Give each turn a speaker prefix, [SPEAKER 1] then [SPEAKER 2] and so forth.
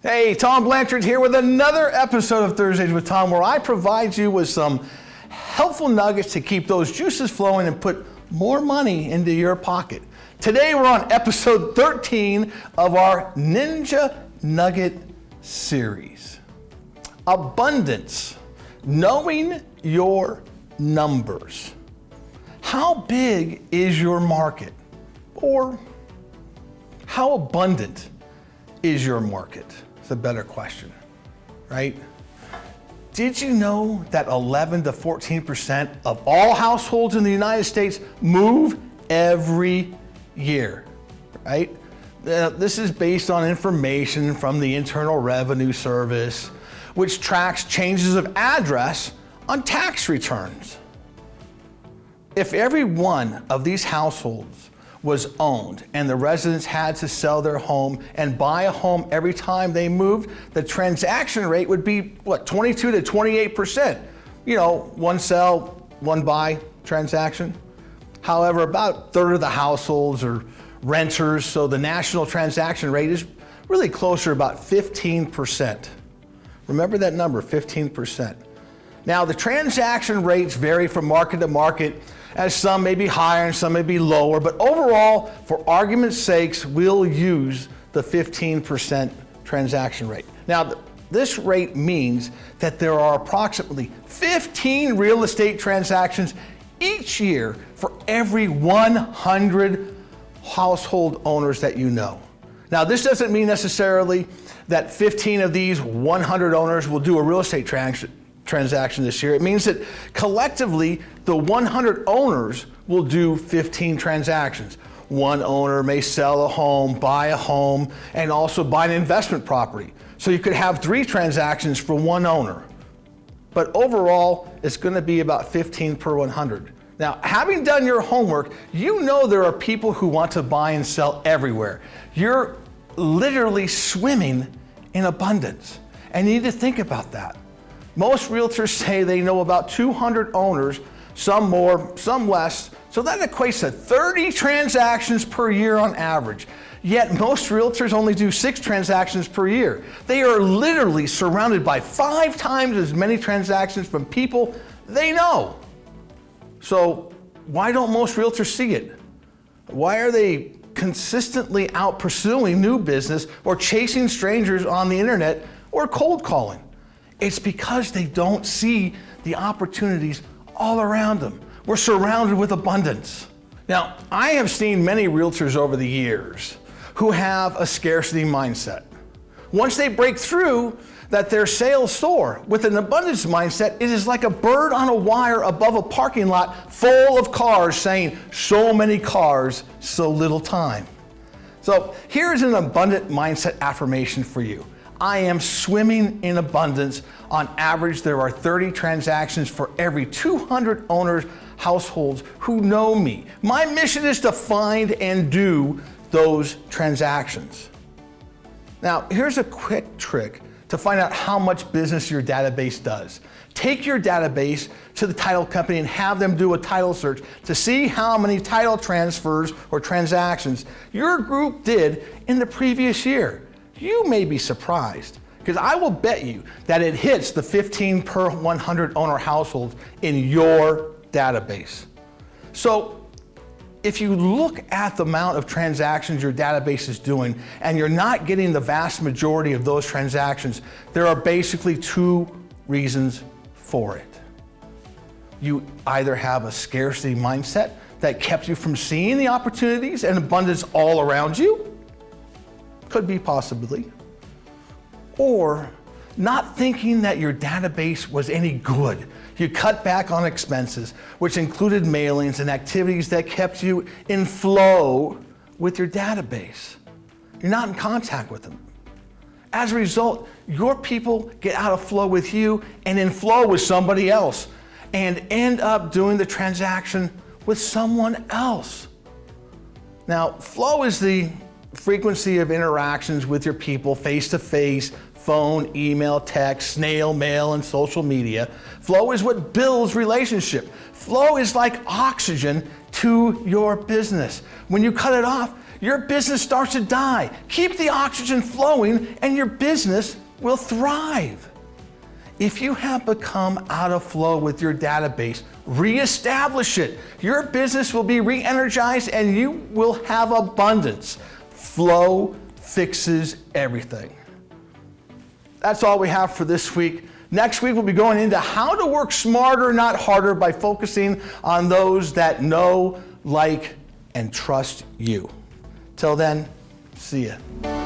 [SPEAKER 1] Hey, Tom Blanchard here with another episode of Thursdays with Tom, where I provide you with some helpful nuggets to keep those juices flowing and put more money into your pocket. Today we're on episode 13 of our Ninja Nugget series. Abundance, knowing your numbers. How big is your market? Or how abundant is your market? It's a better question, right? Did you know that 11 to 14% of all households in the United States move every year, right? This is based on information from the Internal Revenue Service, which tracks changes of address on tax returns. If every one of these households was owned and the residents had to sell their home and buy a home every time they moved, the transaction rate would be 22 to 28%. One sell, one buy transaction. However, about a third of the households are renters, so the national transaction rate is really closer, about 15%. Remember that number, 15%. Now, the transaction rates vary from market to market, as some may be higher and some may be lower, but overall, for argument's sakes, we'll use the 15% transaction rate. Now, this rate means that there are approximately 15 real estate transactions each year for every 100 household owners that you know. Now, this doesn't mean necessarily that 15 of these 100 owners will do a real estate transaction this year. It means that collectively, the 100 owners will do 15 transactions. One owner may sell a home, buy a home, and also buy an investment property. So you could have 3 transactions for one owner. But overall, it's going to be about 15 per 100. Now, having done your homework, you know there are people who want to buy and sell everywhere. You're literally swimming in abundance, and you need to think about that. Most realtors say they know about 200 owners, some more, some less, so that equates to 30 transactions per year on average. Yet most realtors only do 6 transactions per year. They are literally surrounded by 5 times as many transactions from people they know. So why don't most realtors see it? Why are they consistently out pursuing new business or chasing strangers on the internet or cold calling? It's because they don't see the opportunities all around them. We're surrounded with abundance. Now, I have seen many realtors over the years who have a scarcity mindset. Once they break through that their sales soar, with an abundance mindset, it is like a bird on a wire above a parking lot full of cars saying, so many cars, so little time. So here's an abundant mindset affirmation for you. I am swimming in abundance. On average, there are 30 transactions for every 200 owners, households who know me. My mission is to find and do those transactions. Now, here's a quick trick to find out how much business your database does. Take your database to the title company and have them do a title search to see how many title transfers or transactions your group did in the previous year. You may be surprised, because I will bet you that it hits the 15 per 100 owner households in your database. So if you look at the amount of transactions your database is doing and you're not getting the vast majority of those transactions, there are basically 2 reasons for it. You either have a scarcity mindset that kept you from seeing the opportunities and abundance all around you, could be possibly, or not thinking that your database was any good. You cut back on expenses, which included mailings and activities that kept you in flow with your database. You're not in contact with them. As a result, your people get out of flow with you and in flow with somebody else and end up doing the transaction with someone else. Now, flow is the frequency of interactions with your people face-to-face, phone, email, text, snail mail, and social media. Flow is what builds relationship. Flow is like oxygen to your business. When you cut it off, your business starts to die. Keep the oxygen flowing and your business will thrive. If you have become out of flow with your database, reestablish it. Your business will be re-energized and you will have abundance. Flow fixes everything. That's all we have for this week. Next week, we'll be going into how to work smarter, not harder, by focusing on those that know, like, and trust you. Till then, see ya.